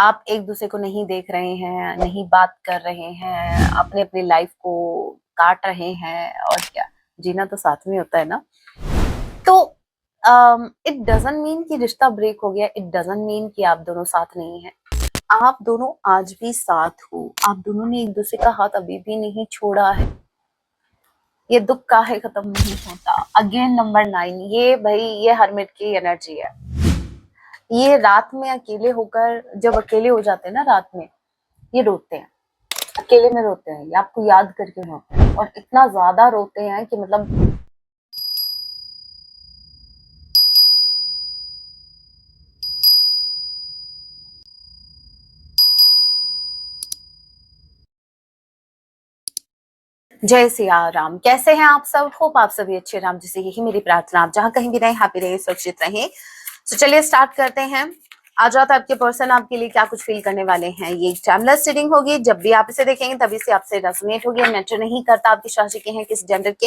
आप एक दूसरे को नहीं देख रहे हैं, नहीं बात कर रहे हैं, अपने अपनी लाइफ को काट रहे हैं, और क्या, जीना तो साथ में होता है ना। तो इट डजंट मीन कि रिश्ता ब्रेक हो गया, इट डजंट मीन कि आप दोनों साथ नहीं हैं। आप दोनों आज भी साथ हो, आप दोनों ने एक दूसरे का हाथ अभी भी नहीं छोड़ा है। ये दुख काहे खत्म नहीं होता। अगेन नंबर 9, ये भाई ये हरमिट की एनर्जी है। ये रात में अकेले होकर, जब अकेले हो जाते हैं ना रात में, ये रोते हैं, अकेले में रोते हैं, ये आपको याद करके रोते हैं, और इतना ज्यादा रोते हैं कि मतलब जय सिया राम। कैसे हैं आप सब? होप आप सभी अच्छे राम जी से यही मेरी प्रार्थना। आप जहां कहीं भी रहें, हैप्पी रहे, सुरक्षित रहें। तो चलिए स्टार्ट करते हैं। आज रात आपके पर्सन आपके लिए क्या कुछ फील करने वाले हैं। ये एक टाइमलेस रीडिंग होगी। जब भी आप इसे देखेंगे तभी से आपसे रेजोनेट होगी। मैटर नहीं करता आपकी राशि के हैं, किस जेंडर के,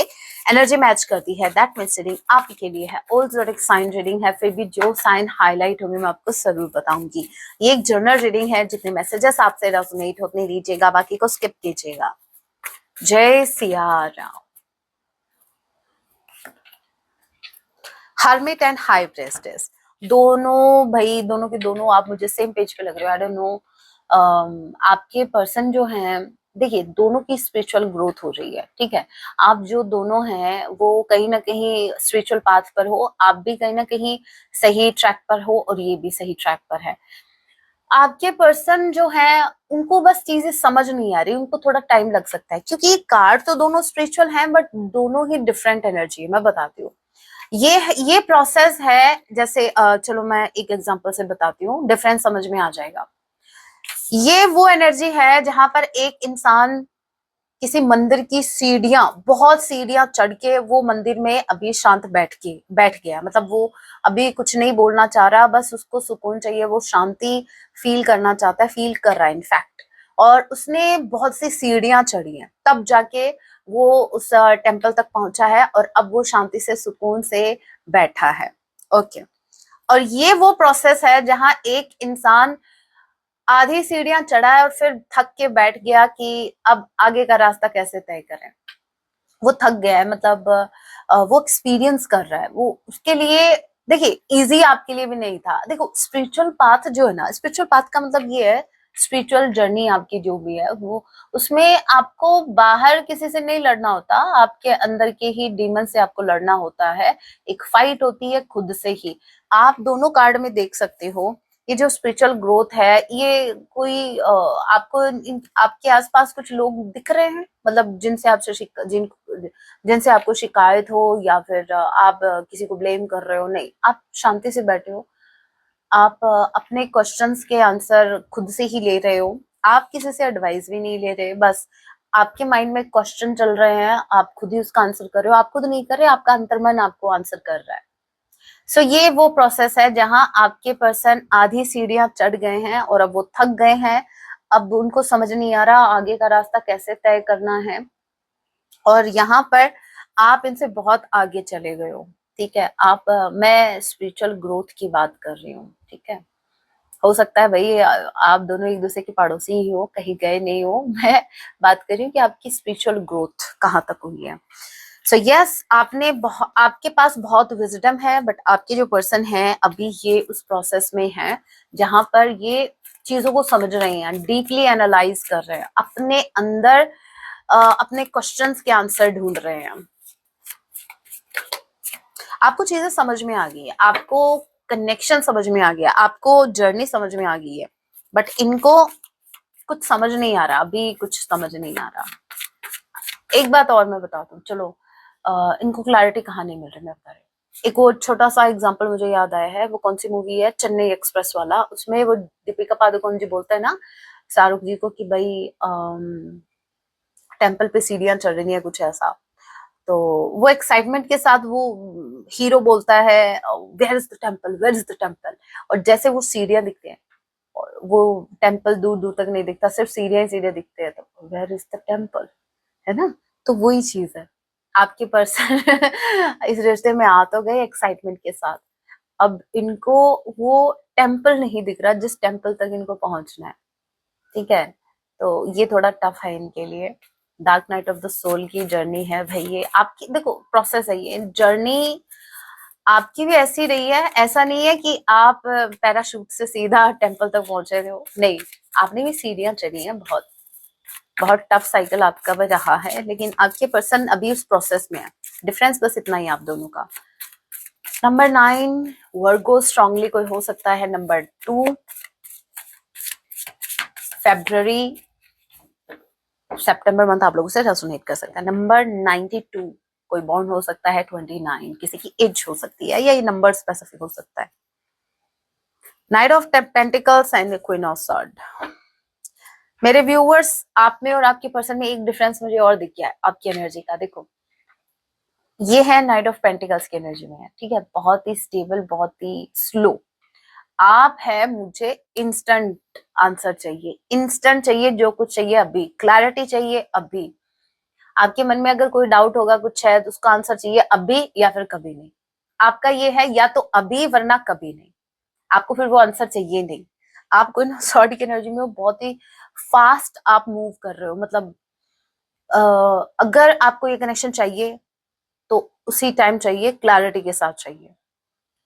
एनर्जी मैच करती है, दैट मींस रीडिंग आपके लिए है। ऑल ज़ोडिक साइन रीडिंग है, फिर भी जो साइन हाईलाइट होंगे मैं आपको जरूर बताऊंगी। ये एक जर्नल रीडिंग है, जितने मैसेजेस आपसे रेजोनेट होते लीजिएगा, बाकी को स्किप कीजिएगा। जय Siya Ram. Hermit and high प्रेस्टेस, दोनों भाई, दोनों के दोनों आप मुझे सेम पेज पे लग रहे हो। आई डोंट नो, आपके पर्सन जो हैं, देखिए दोनों की स्पिरिचुअल ग्रोथ हो रही है, ठीक है। आप जो दोनों हैं वो कहीं ना कहीं स्पिरिचुअल पाथ पर हो, आप भी कहीं ना कहीं सही ट्रैक पर हो, और ये भी सही ट्रैक पर है। आपके पर्सन जो है उनको बस चीजें समझ नहीं आ रही, उनको थोड़ा टाइम लग सकता है, क्योंकि कार्ड तो दोनों स्पिरिचुअल हैं बट दोनों ही डिफरेंट एनर्जी है। मैं बताती हूँ, ये प्रोसेस है। जैसे चलो मैं एक एग्जांपल से बताती हूँ, डिफरेंस समझ में आ जाएगा। ये वो एनर्जी है जहां पर एक इंसान किसी मंदिर की सीढ़ियां, बहुत सीढ़ियां चढ़ के वो मंदिर में अभी शांत बैठ गया, मतलब वो अभी कुछ नहीं बोलना चाह रहा, बस उसको सुकून चाहिए, वो शांति फील करना चाहता है, फील कर रहा है इनफैक्ट। और उसने बहुत सी सीढ़ियां चढ़ी हैं, तब जाके वो उस टेम्पल तक पहुंचा है, और अब वो शांति से सुकून से बैठा है। ओके। और ये वो प्रोसेस है जहां एक इंसान आधी सीढ़ियां चढ़ा है और फिर थक के बैठ गया कि अब आगे का रास्ता कैसे तय करें। वो थक गया है, मतलब वो एक्सपीरियंस कर रहा है, वो उसके लिए, देखिए इजी आपके लिए भी नहीं था। देखो स्पिरिचुअल पाथ जो है ना, स्पिरिचुअल पाथ का मतलब ये है, स्पिरिचुअल जर्नी आपकी जो भी है वो, उसमें आपको बाहर किसी से नहीं लड़ना होता, आपके अंदर के ही डीमन से आपको लड़ना होता है। एक फाइट होती है खुद से ही। आप दोनों कार्ड में देख सकते हो, ये जो स्पिरिचुअल ग्रोथ है, ये कोई आपको आपके आसपास कुछ लोग दिख रहे हैं, मतलब जिनसे आपसे जिनसे आपको शिकायत हो, या फिर आप किसी को ब्लेम कर रहे हो, नहीं, आप शांति से बैठे हो। आप अपने क्वेश्चंस के आंसर खुद से ही ले रहे हो, आप किसी से एडवाइस भी नहीं ले रहे, बस आपके माइंड में क्वेश्चन चल रहे हैं, आप खुद ही उसका आंसर कर रहे हो। आप खुद नहीं कर रहे, आपका अंतर्मन आपको आंसर कर रहा है। सो ये वो प्रोसेस है जहां आपके पर्सन आधी सीढ़ियां चढ़ गए हैं और अब वो थक गए हैं। अब उनको समझ नहीं आ रहा आगे का रास्ता कैसे तय करना है, और यहाँ पर आप इनसे बहुत आगे चले गए हो, ठीक है। आप मैं स्पिरिचुअल ग्रोथ की बात कर रही हूँ, ठीक है। हो सकता है भाई आप दोनों एक दूसरे के पड़ोसी ही हो, कहीं गए नहीं हो। मैं बात कर रही हूँ कि आपकी स्पिरिचुअल ग्रोथ कहाँ तक हुई है। सो यस, आपके पास बहुत विजडम है, बट आपके जो पर्सन है अभी ये उस प्रोसेस में है जहां पर ये चीजों को समझ रहे हैं, डीपली एनालाइज कर रहे हैं, अपने अंदर अपने क्वेश्चंस के आंसर ढूंढ रहे हैं। आपको चीजें समझ में आ गई है, आपको कनेक्शन समझ में आ गया, आपको जर्नी समझ में आ गई है, बट इनको कुछ समझ नहीं आ रहा, अभी कुछ समझ नहीं आ रहा। एक बात और मैं बताता हूँ, चलो इनको क्लैरिटी कहाँ नहीं मिल रही, मैं बता रही हूँ। एक वो छोटा सा एग्जांपल मुझे याद आया है, वो कौन सी मूवी है, चेन्नई एक्सप्रेस वाला। उसमें वो दीपिका पादुकोण जी बोलते हैं ना शाहरुख जी को कि भाई टेम्पल पे सीढ़ियां चढ़ रही है, कुछ ऐसा। तो वो एक्साइटमेंट के साथ वो हीरो बोलता है where is the temple, where is the temple. और जैसे वो सीढ़ियां दिखते हैं, और वो टेम्पल दूर दूर तक नहीं दिखता, सिर्फ सीढ़ियां ही सीढ़ियां दिखते हैं, तो वेयर इज द टेम्पल, है ना। तो वही चीज है, आपके पर्सन इस रिश्ते में आ तो गए एक्साइटमेंट के साथ, अब इनको वो टेम्पल नहीं दिख रहा जिस टेम्पल तक इनको पहुंचना है, ठीक है। तो ये थोड़ा टफ है इनके लिए। Dark night of the soul की जर्नी है भाई, ये आपकी देखो प्रोसेस है, ये जर्नी आपकी भी ऐसी रही है। ऐसा नहीं है कि आप पैराशूट से सीधा टेम्पल तक पहुंचे हो, नहीं, आपने भी सीढ़ियां चढ़ी हैं, बहुत बहुत टफ साइकिल आपका भी रहा है, लेकिन आपके पर्सन अभी उस प्रोसेस में है। डिफरेंस बस इतना ही आप दोनों का। नंबर 9 वर्गो स्ट्रांगली कोई हो सकता है। नंबर 2 फेब्रुअरी सितंबर मंथ आप लोगों से रेजोनेट कर सकता है। नंबर 92 कोई बॉन्ड हो सकता है। 29 किसी की एज हो सकती है, या ये नंबर स्पेसिफिक हो सकता है। Night of pentacles and queen of sword. मेरे व्यूअर्स, आप में और आपके पर्सन में एक डिफरेंस मुझे और दिख गया है आपकी एनर्जी का। देखो ये है नाइट ऑफ पेंटिकल्स की एनर्जी में है, ठीक है, बहुत ही स्टेबल, बहुत ही स्लो। आप है मुझे इंस्टेंट आंसर चाहिए, इंस्टेंट चाहिए, जो कुछ चाहिए अभी, क्लैरिटी चाहिए अभी। आपके मन में अगर कोई डाउट होगा कुछ है तो उसका आंसर चाहिए अभी या फिर कभी नहीं। आपका ये है या तो अभी वरना कभी नहीं, आपको फिर वो आंसर चाहिए नहीं। आप कोई ना सॉर्ड की एनर्जी में हो, बहुत ही फास्ट आप मूव कर रहे हो, मतलब अगर आपको ये कनेक्शन चाहिए तो उसी टाइम चाहिए, क्लैरिटी के साथ चाहिए।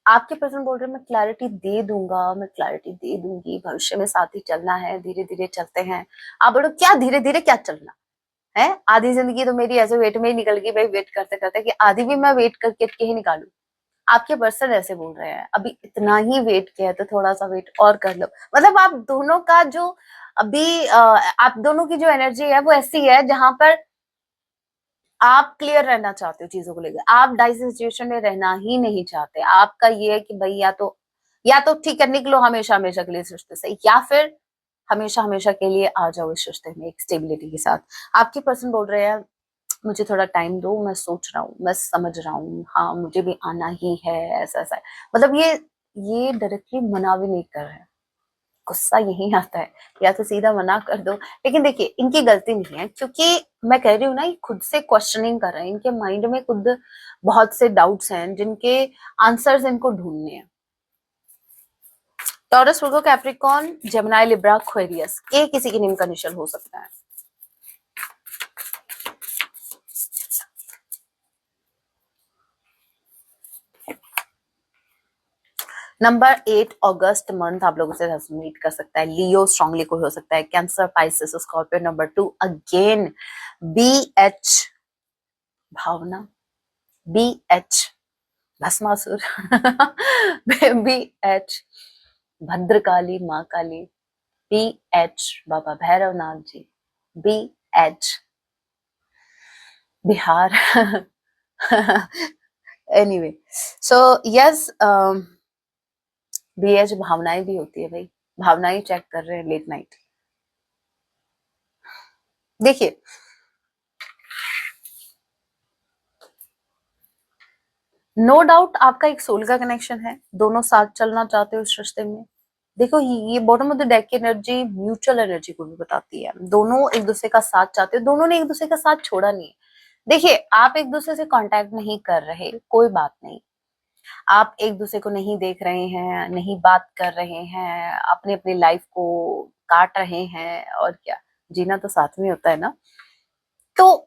आपके पर्सन बोल रहे हैं मैं क्लैरिटी दे दूंगा, मैं क्लैरिटी दे दूंगी, भविष्य में साथ ही चलना है, धीरे धीरे चलते हैं। आप बोलो क्या धीरे धीरे क्या चलना है, आधी जिंदगी तो मेरी ऐसे वेट में ही निकल गई भाई, वेट करते करते, कि आधी भी मैं वेट करके के ही निकालू। आपके पर्सन ऐसे बोल रहे हैं अभी इतना ही वेट किया है तो थोड़ा सा वेट और कर लो। मतलब आप दोनों का जो अभी आप दोनों की जो एनर्जी है वो ऐसी है जहां पर आप क्लियर रहना चाहते हो चीजों को लेकर, आप डाइस सिचुएशन में रहना ही नहीं चाहते। आपका ये है कि भाई या तो ठीक है निकलो हमेशा हमेशा के लिए इस रिश्ते से, या फिर हमेशा हमेशा के लिए आ जाओ इस रिश्ते में एक स्टेबिलिटी के साथ। आपके पर्सन बोल रहे हैं मुझे थोड़ा टाइम दो, मैं सोच रहा हूँ, मैं समझ रहा हूँ, हाँ मुझे भी आना ही है, ऐसा ऐसा है। मतलब ये डायरेक्टली मना भी नहीं कर रहे हैं, गुस्सा यही आता है, या तो सीधा मना कर दो। लेकिन देखिए इनकी गलती नहीं है, क्योंकि मैं कह रही हूँ ना, ये खुद से क्वेश्चनिंग कर रहे हैं, इनके माइंड में खुद बहुत से डाउट्स हैं जिनके आंसर्स इनको ढूंढने हैं। टॉरस, वर्गो, कैप्रिकॉर्न, जेमिनी, लिब्रा, एक्वेरियस, ये किसी की नेम का इनिशियल हो सकता है। नंबर 8 अगस्त मंथ आप लोगों से रेजोनेट कर सकता है। लियो स्ट्रांगली कोई हो सकता है। Cancer, Pisces, Scorpio. Number 2 again B H भावना, B H Bhasmasur, B H Bhadrakali माँ Kali, B H Baba Bhairavnath ji, B H Bihar. Anyway, so yes, B H भावनाएं भी होती है भाई, भावनाएं चेक कर रहे हैं लेट नाइट। देखिए नो डाउट आपका एक सोल का कनेक्शन है, दोनों साथ चलना चाहते हो इस रिश्ते में। देखो ये बॉटम ऑफ द डेक की एनर्जी म्यूचुअल एनर्जी को भी बताती है, दोनों एक दूसरे का साथ चाहते हो, दोनों ने एक दूसरे का साथ छोड़ा नहीं है। देखिए आप एक दूसरे से कांटेक्ट नहीं कर रहे, कोई बात नहीं, आप एक दूसरे को नहीं देख रहे हैं, नहीं बात कर रहे हैं, अपने अपनी लाइफ को काट रहे हैं, और क्या, जीना तो साथ में होता है ना। तो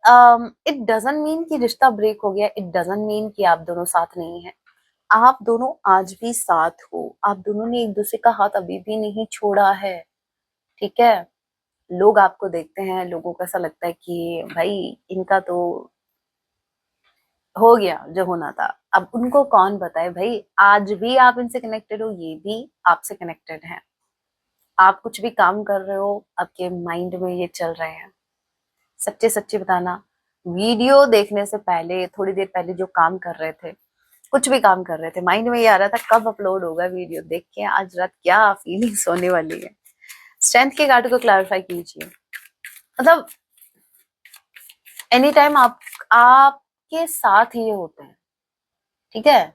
इट डजंट मीन कि रिश्ता ब्रेक हो गया, इट डजंट मीन कि आप दोनों साथ नहीं हैं। आप दोनों आज भी साथ हो, आप दोनों ने एक दूसरे का हाथ अभी भी नहीं छोड़ा है, ठीक है। लोग आपको देखते हैं, लोगों को ऐसा लगता है कि भाई इनका तो हो गया जो होना था। अब उनको कौन बताए भाई, आज भी आप इनसे कनेक्टेड हो, ये भी आपसे कनेक्टेड है। आप कुछ भी काम कर रहे हो, आपके माइंड में ये चल रहे हैं। सच्चे सच्चे बताना, वीडियो देखने से पहले थोड़ी देर पहले जो काम कर रहे थे, कुछ भी काम कर रहे थे, माइंड में ये आ रहा था कब अपलोड होगा वीडियो, देख के आज रात क्या फीलिंग्स होने वाली है। स्ट्रेंथ के कार्ड को क्लैरिफाई कीजिए। मतलब एनी टाइम आपके साथ ये होते हैं, ठीक है।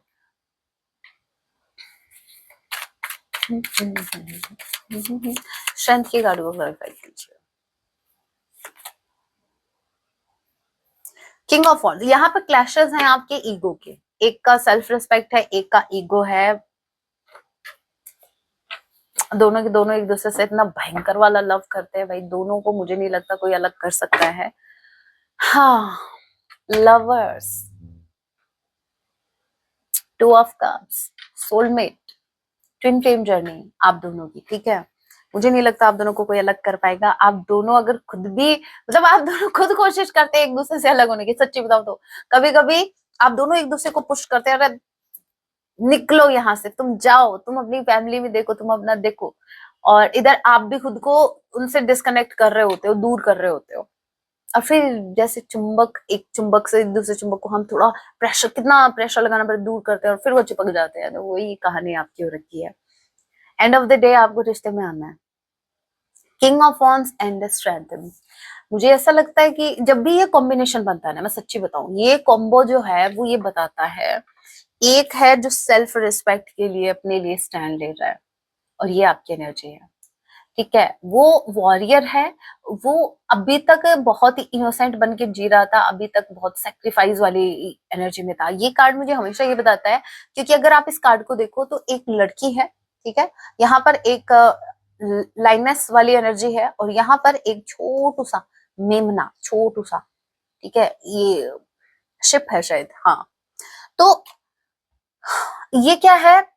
स्ट्रेंथ के कार्ड को क्लैरिफाई कीजिए। किंग ऑफ वॉन्ड्स, यहाँ पे क्लैशेस हैं आपके ईगो के, एक का सेल्फ रिस्पेक्ट है, एक का ईगो है। दोनों के दोनों एक दूसरे से इतना भयंकर वाला लव करते हैं भाई, दोनों को मुझे नहीं लगता कोई अलग कर सकता है। हाँ, lovers, two of cups, soulmate, twin flame journey आप दोनों की, ठीक है। मुझे नहीं लगता आप दोनों को कोई अलग कर पाएगा। आप दोनों अगर खुद भी, मतलब आप दोनों खुद कोशिश करते हैं एक दूसरे से अलग होने की, सच्ची बताओ तो कभी कभी आप दोनों एक दूसरे को पुश करते हैं, अरे निकलो यहाँ से, तुम जाओ, तुम अपनी फैमिली में देखो, तुम अपना देखो, और इधर आप भी खुद को उनसे डिस्कनेक्ट कर रहे होते हो, दूर कर रहे होते हो। और फिर जैसे चुंबक, एक चुंबक से एक दूसरे चुंबक को हम थोड़ा प्रेशर, कितना प्रेशर लगाना पड़े, दूर करते हैं और फिर वो चिपक जाते हैं। तो वही कहानी आपकी हो रखी है। एंड ऑफ द डे आपको रिश्ते में आना है। King of wands and the strength. मुझे ऐसा लगता है कि जब भी ये कॉम्बिनेशन बनता है ना, मैं सच्ची बताऊं, ये कॉम्बो जो है वो ये बताता है, एक है जो सेल्फ रिस्पेक्ट के लिए अपने लिए स्टैंड ले रहा है, और ये आपकी एनर्जी है, ठीक है। वो वॉरियर है, वो अभी तक बहुत ही इनोसेंट बन के जी रहा था, अभी तक बहुत सेक्रीफाइस वाली एनर्जी में था। ये कार्ड मुझे हमेशा ये बताता है, क्योंकि अगर आप इस कार्ड को देखो तो एक लड़की है, ठीक है, यहाँ पर एक लाइनेस वाली एनर्जी है, और यहाँ पर एक छोटू सा मेमना, छोटू सा, ठीक है, ये शिप है शायद, हाँ। तो ये क्या है,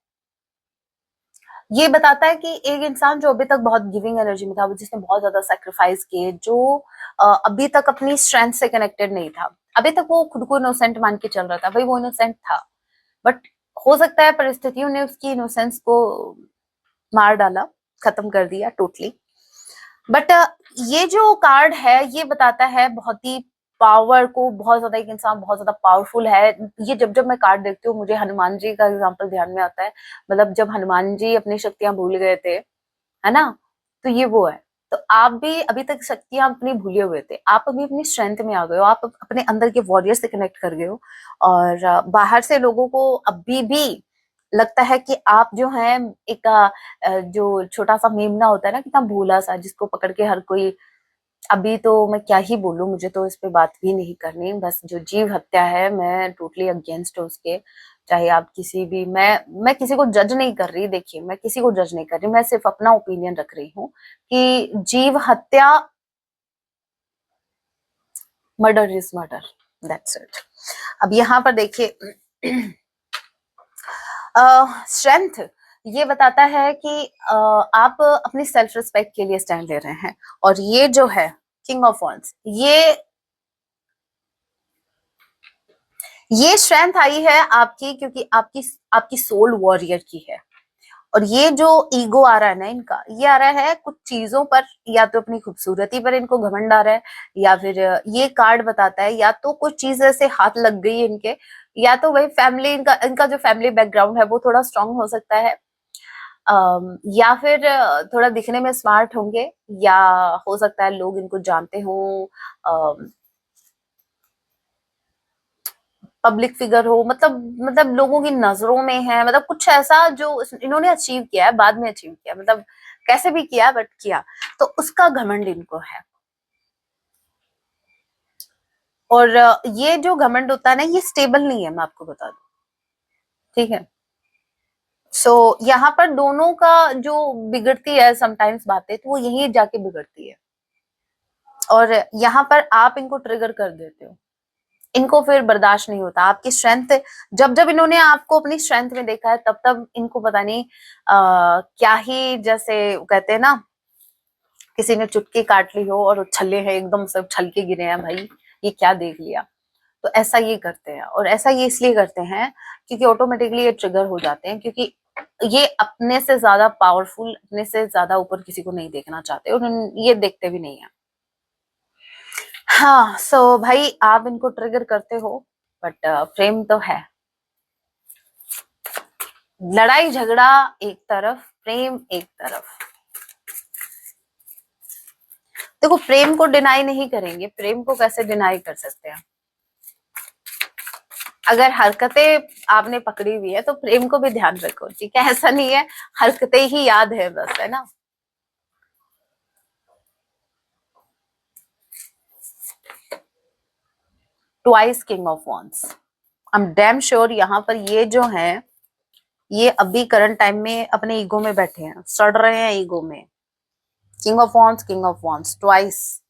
ये बताता है कि एक इंसान जो अभी तक बहुत गिविंग एनर्जी में था, जिसने बहुत ज्यादा सेक्रीफाइस किए, जो अभी तक अपनी स्ट्रेंथ से कनेक्टेड नहीं था, अभी तक वो खुद को इनोसेंट मान के चल रहा था, भाई वो इनोसेंट था, बट हो सकता है परिस्थितियों ने उसकी इनोसेंस को मार डाला, खत्म कर दिया टोटली। बट ये जो कार्ड है ये बताता है बहुत ही पावर को, बहुत ज्यादा एक इंसान बहुत ज्यादा पावरफुल है। ये जब जब मैं कार्ड देखती हूँ मुझे हनुमान जी का एग्जांपल ध्यान में आता है, मतलब जब हनुमान जी अपनी शक्तियां भूल गए थे, है ना, तो ये वो है। तो आप भी अभी तक शक्तियां अपनी भूले हुए थे, आप अभी अपनी स्ट्रेंथ में आ गए हो, आप अपने अंदर के वॉरियर से कनेक्ट कर गए हो, और बाहर से लोगों को अभी भी लगता है कि आप जो हैं एक जो छोटा सा मेमना होता है ना, कितना भोला सा, जिसको पकड़ के हर कोई, अभी तो मैं क्या ही बोलूं, मुझे तो इस पे बात भी नहीं करनी, बस जो जीव हत्या है मैं टोटली अगेंस्ट हूँ उसके। चाहे आप किसी भी, मैं किसी को जज नहीं कर रही, देखिए मैं किसी को जज नहीं कर रही, मैं सिर्फ अपना ओपिनियन रख रही हूँ कि जीव हत्या, murder is murder, that's it. अब यहाँ पर देखिए स्ट्रेंथ ये बताता है कि आप अपनी सेल्फ रिस्पेक्ट के लिए स्टैंड ले रहे हैं, और ये जो है किंग ऑफ वॉन्ड्स, ये स्ट्रेंथ आई है आपकी, क्योंकि आपकी आपकी सोल वॉरियर की है। और ये जो ईगो आ रहा है ना इनका, ये आ रहा है कुछ चीजों पर, या तो अपनी खूबसूरती पर इनको घमंड आ रहा है, या फिर ये कार्ड बताता है या तो कुछ चीज ऐसे हाथ लग गई है इनके, या तो वही फैमिली, इनका इनका जो फैमिली बैकग्राउंड है वो थोड़ा स्ट्रांग हो सकता है, या फिर थोड़ा दिखने में स्मार्ट होंगे, या हो सकता है लोग इनको जानते हों, पब्लिक फिगर हो, मतलब लोगों की नजरों में है, मतलब कुछ ऐसा जो इन्होंने अचीव किया है, बाद में अचीव किया, मतलब कैसे भी किया बट किया, तो उसका घमंड इनको है। और ये जो घमंड होता है ना, ये स्टेबल नहीं है, मैं आपको बता दूं, ठीक है। सो यहाँ पर दोनों का जो बिगड़ती है समटाइम्स बातें, तो वो यही जाके बिगड़ती है, और यहाँ पर आप इनको ट्रिगर कर देते हो, इनको फिर बर्दाश्त नहीं होता आपकी स्ट्रेंथ। जब जब इन्होंने आपको अपनी स्ट्रेंथ में देखा है, तब तब इनको पता नहीं क्या ही, जैसे कहते हैं ना, किसी ने चुटकी काट ली हो और छल्ले हैं एकदम, सब छल के गिरे हैं, भाई ये क्या देख लिया। तो ऐसा ये करते हैं, और ऐसा ये इसलिए करते हैं क्योंकि ऑटोमेटिकली ये ट्रिगर हो जाते हैं, क्योंकि ये अपने से ज्यादा पावरफुल, अपने से ज्यादा ऊपर किसी को नहीं देखना चाहते, और ये देखते भी नहीं है। हाँ, सो भाई आप इनको ट्रिगर करते हो, बट प्रेम तो है। लड़ाई झगड़ा एक तरफ, प्रेम एक तरफ। देखो प्रेम को डिनाई नहीं करेंगे, प्रेम को कैसे डिनाई कर सकते हैं, अगर हरकतें आपने पकड़ी हुई है तो प्रेम को भी ध्यान रखो, ठीक है, ऐसा नहीं है हरकतें ही याद है बस, है ना। Twice king of wands, I am damn sure यहाँ पर ये जो है, ये अभी करंट टाइम में अपने ईगो में बैठे हैं, सड़ रहे हैं ईगो में। King of wands, king of wands twice,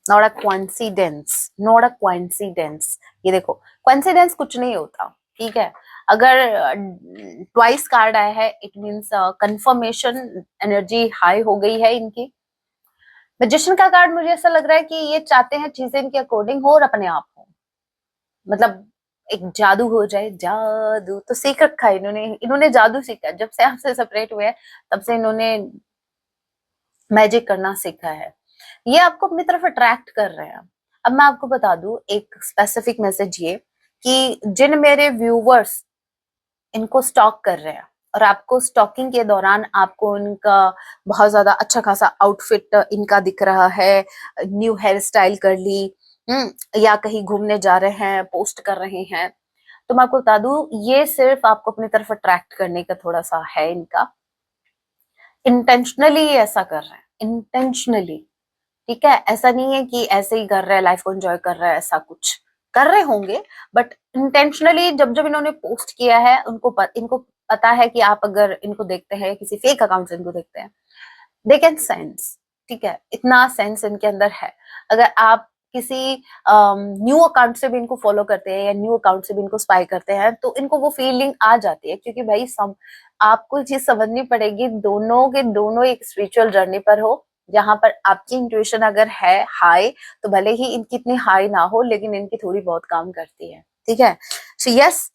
not a coincidence, not a coincidence. ये देखो, कोइंसिडेंस कुछ नहीं होता, ठीक है। अगर ट्वाइस कार्ड आया है, it means confirmation, energy high हो गई है इनकी। मैजिशियन का कार्ड मुझे ऐसा लग रहा है कि ये चाहते हैं चीजें इनके अकॉर्डिंग हो और अपने आप हो, मतलब एक जादू हो जाए। जादू तो सीख रखा है इन्होंने, इन्होंने जादू सीखा है जब से आपसे सेपरेट हुए हैं, तब से इन्होंने मैजिक करना सीखा है। ये आपको अपनी तरफ अट्रैक्ट कर रहे हैं। अब मैं आपको बता दूं एक स्पेसिफिक मैसेज, ये कि जिन मेरे व्यूवर्स इनको स्टॉक कर रहे हैं और आपको स्टॉकिंग के दौरान आपको इनका बहुत ज्यादा अच्छा खासा आउटफिट इनका दिख रहा है, न्यू हेयर स्टाइल कर ली, या कहीं घूमने जा रहे हैं, पोस्ट कर रहे हैं, तो मैं आपको बता दूं ये सिर्फ आपको अपनी तरफ अट्रैक्ट करने का थोड़ा सा है इनका। इंटेंशनली ऐसा कर रहे हैं, इंटेंशनली, ठीक है। ऐसा नहीं है कि ऐसे ही कर रहे हैं, लाइफ को एंजॉय कर रहे हैं, ऐसा कुछ कर रहे होंगे, बट इंटेंशनली जब जब इन्होंने पोस्ट किया है, इनको पता है कि आप अगर इनको देखते हैं, किसी फेक अकाउंट से इनको देखते हैं, दे कैन सेंस, ठीक है, इतना सेंस इनके अंदर है। अगर आप किसी न्यू अकाउंट से भी इनको फॉलो करते हैं या न्यू अकाउंट से भी इनको स्पाई करते हैं, तो इनको वो फीलिंग आ जाती है, क्योंकि भाई आपको चीज समझनी पड़ेगी, दोनों के दोनों एक स्पिरिचुअल जर्नी पर हो, जहां पर आपकी इंट्यूशन अगर है हाई, तो भले ही इनकी इतनी हाई ना हो, लेकिन इनकी थोड़ी बहुत काम करती है, ठीक है। सो यस,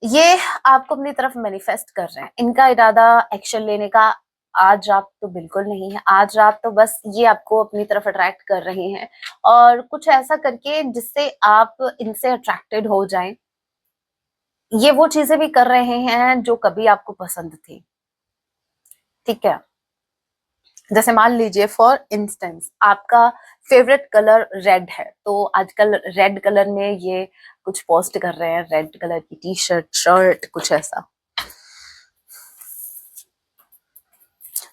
ये आपको अपनी तरफ मैनिफेस्ट कर रहे हैं। इनका इरादा एक्शन लेने का आज रात तो बिल्कुल नहीं है, आज रात तो बस ये आपको अपनी तरफ अट्रैक्ट कर रहे हैं, और कुछ ऐसा करके जिससे आप इनसे अट्रैक्टेड हो जाएं। ये वो चीजें भी कर रहे हैं जो कभी आपको पसंद थी, ठीक है। जैसे मान लीजिए फॉर इंस्टेंस आपका फेवरेट कलर रेड है, तो आजकल रेड कलर में ये कुछ पोस्ट कर रहे हैं, रेड कलर की टी शर्ट, शर्ट, कुछ ऐसा।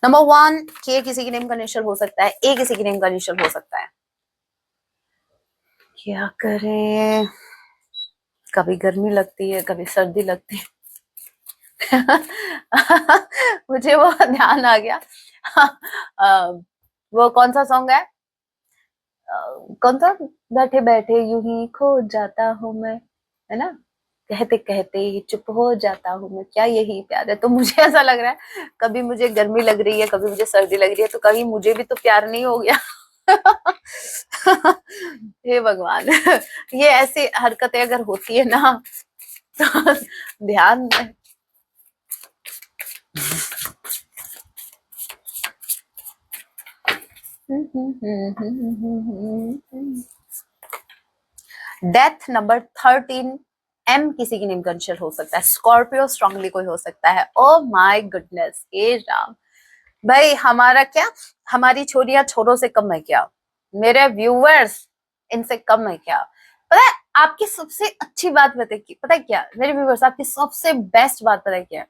नंबर 1, के किसी की नेम का इनिशियल हो सकता है, ए किसी की नेम का इनिशियल हो सकता है। क्या करें, कभी गर्मी लगती है, कभी सर्दी लगती है। मुझे वो ध्यान आ गया। वो कौन सा सॉन्ग है, कौन सा, बैठे बैठे यूं ही खो जाता हूँ मैं, है ना, कहते कहते ही चुप हो जाता हूँ मैं, क्या यही प्यार है। तो मुझे ऐसा लग रहा है कभी मुझे गर्मी लग रही है, कभी मुझे सर्दी लग रही है, तो कहीं मुझे भी तो प्यार नहीं हो गया। हे भगवान। ये ऐसी हरकतें अगर होती है ना, तो ध्यान। डेथ नंबर 13, एम किसी की नेम का इनिशियल हो सकता है, स्कॉर्पियो स्ट्रांगली कोई हो सकता है। ओ माय गुडनेस, हे राम, भाई हमारा क्या, हमारी छोरियां छोरों से कम है क्या, मेरे व्यूवर्स इनसे कम है क्या। पता है आपकी सबसे अच्छी बात पता है क्या मेरे व्यूवर्स, आपकी सबसे बेस्ट बात पता है क्या,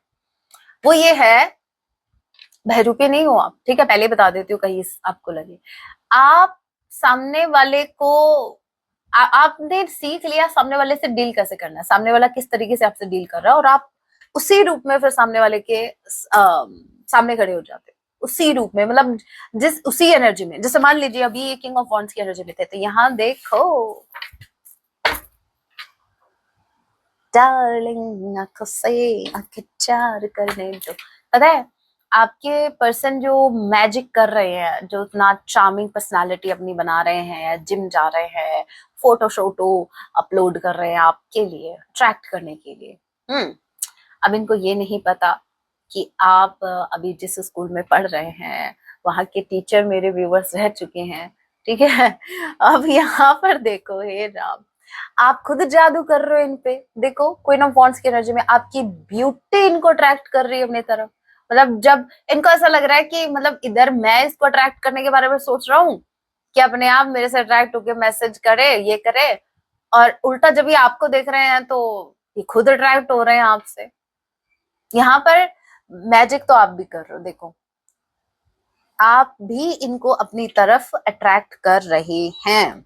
वो ये है, बहरूपे नहीं हो आप, ठीक है, पहले बता देती हूँ कहीं आपको लगे। आप सामने वाले को आपने सीख लिया सामने वाले से डील कैसे करना है, सामने वाला किस तरीके से आपसे डील कर रहा है, और आप उसी रूप में फिर सामने वाले के सामने खड़े हो जाते हैं, उसी रूप में, मतलब जिस उसी एनर्जी में। जैसे मान लीजिए अभी ये किंग ऑफ वॉन्ड्स की एनर्जी में थे, तो यहाँ देखो डार्लिंग आंखों से आंखें चार करने दो। पता है आपके पर्सन जो मैजिक कर रहे हैं, जो इतना चार्मिंग पर्सनालिटी अपनी बना रहे हैं, जिम जा रहे हैं, फोटो शोटो अपलोड कर रहे हैं आपके लिए, अट्रैक्ट करने के लिए। अब इनको ये नहीं पता कि आप अभी जिस स्कूल में पढ़ रहे हैं, वहां के टीचर मेरे व्यूवर्स रह चुके हैं, ठीक है। अब यहाँ पर देखो, हे राम, आप खुद जादू कर रहे हो इन पे। देखो क्वीन ऑफ वॉन्ड्स की एनर्जी में आपकी ब्यूटी इनको अट्रैक्ट कर रही है अपनी तरफ। मतलब जब इनको ऐसा लग रहा है कि मतलब इधर मैं इसको अट्रैक्ट करने के बारे में सोच रहा हूँ कि अपने आप मेरे से अट्रैक्ट होके मैसेज करे, ये करे, और उल्टा जब ये आपको देख रहे हैं तो ये खुद अट्रैक्ट हो रहे हैं आपसे। यहाँ पर मैजिक तो आप भी कर रहे हो, देखो आप भी इनको अपनी तरफ अट्रैक्ट कर रहे हैं।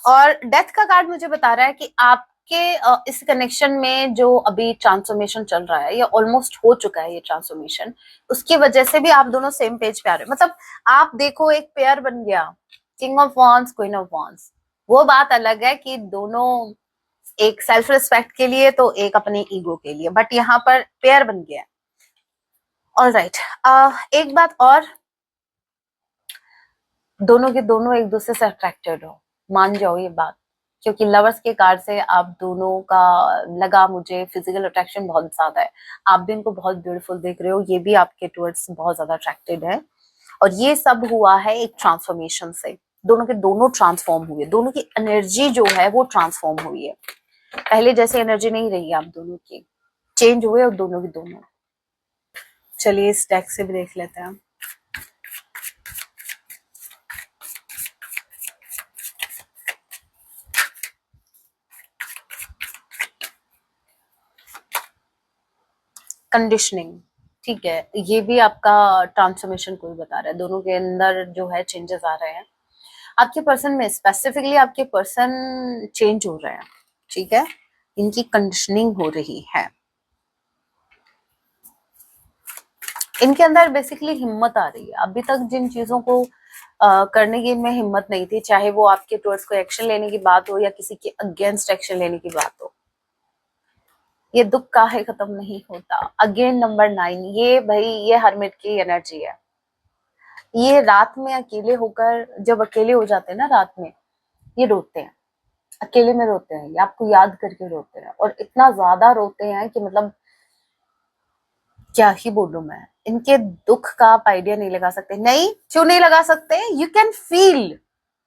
और डेथ का कार्ड मुझे बता रहा है कि आप इस कनेक्शन में जो अभी ट्रांसफॉर्मेशन चल रहा है, या ऑलमोस्ट हो चुका है ये ट्रांसफॉर्मेशन, उसकी वजह से भी आप दोनों सेम पेज पे आ रहे हो। मतलब आप देखो एक पेयर बन गया, king of wands, queen of wands. वो बात अलग है कि दोनों एक सेल्फ रिस्पेक्ट के लिए तो एक अपने ईगो के लिए, बट यहाँ पर पेयर बन गया है। ऑल राइट, एक बात और, दोनों के दोनों एक दूसरे से अट्रैक्टेड हो, मान जाओ ये बात, क्योंकि लवर्स के कार्ड से आप दोनों का लगा मुझे फिजिकल अट्रैक्शन बहुत ज्यादा है। आप भी इनको बहुत ब्यूटीफुल देख रहे हो, ये भी आपके टुवर्ड्स बहुत ज्यादा अट्रैक्टेड है, और ये सब हुआ है एक ट्रांसफॉर्मेशन से। दोनों के दोनों ट्रांसफॉर्म हुए, दोनों की एनर्जी जो है वो ट्रांसफॉर्म हुई है। पहले जैसे एनर्जी नहीं रही आप दोनों की, चेंज हुए और दोनों के दोनों। चलिए इस डेक से भी देख लेते हैं। कंडीशनिंग, ठीक है, ये भी आपका ट्रांसफॉर्मेशन कोई बता रहा है, दोनों के अंदर जो है चेंजेस आ रहे हैं। आपके पर्सन में स्पेसिफिकली आपके पर्सन चेंज हो रहे हैं, ठीक है, इनकी कंडीशनिंग हो रही है। इनके अंदर बेसिकली हिम्मत आ रही है। अभी तक जिन चीजों को करने की इनमें हिम्मत नहीं थी, चाहे वो आपके टुवर्ड्स को एक्शन लेने की बात हो या किसी के अगेंस्ट एक्शन लेने की बात हो, ये दुख काहे खत्म नहीं होता। अगेन नंबर 9, ये भाई ये हर्मिट की एनर्जी है। ये रात में अकेले होकर, जब अकेले हो जाते हैं ना रात में, ये रोते हैं, अकेले में रोते हैं, ये आपको याद करके रोते हैं, और इतना ज्यादा रोते हैं कि मतलब क्या ही बोलूं मैं। इनके दुख का आप आइडिया नहीं लगा सकते। नहीं, क्यों नहीं लगा सकते? You can feel.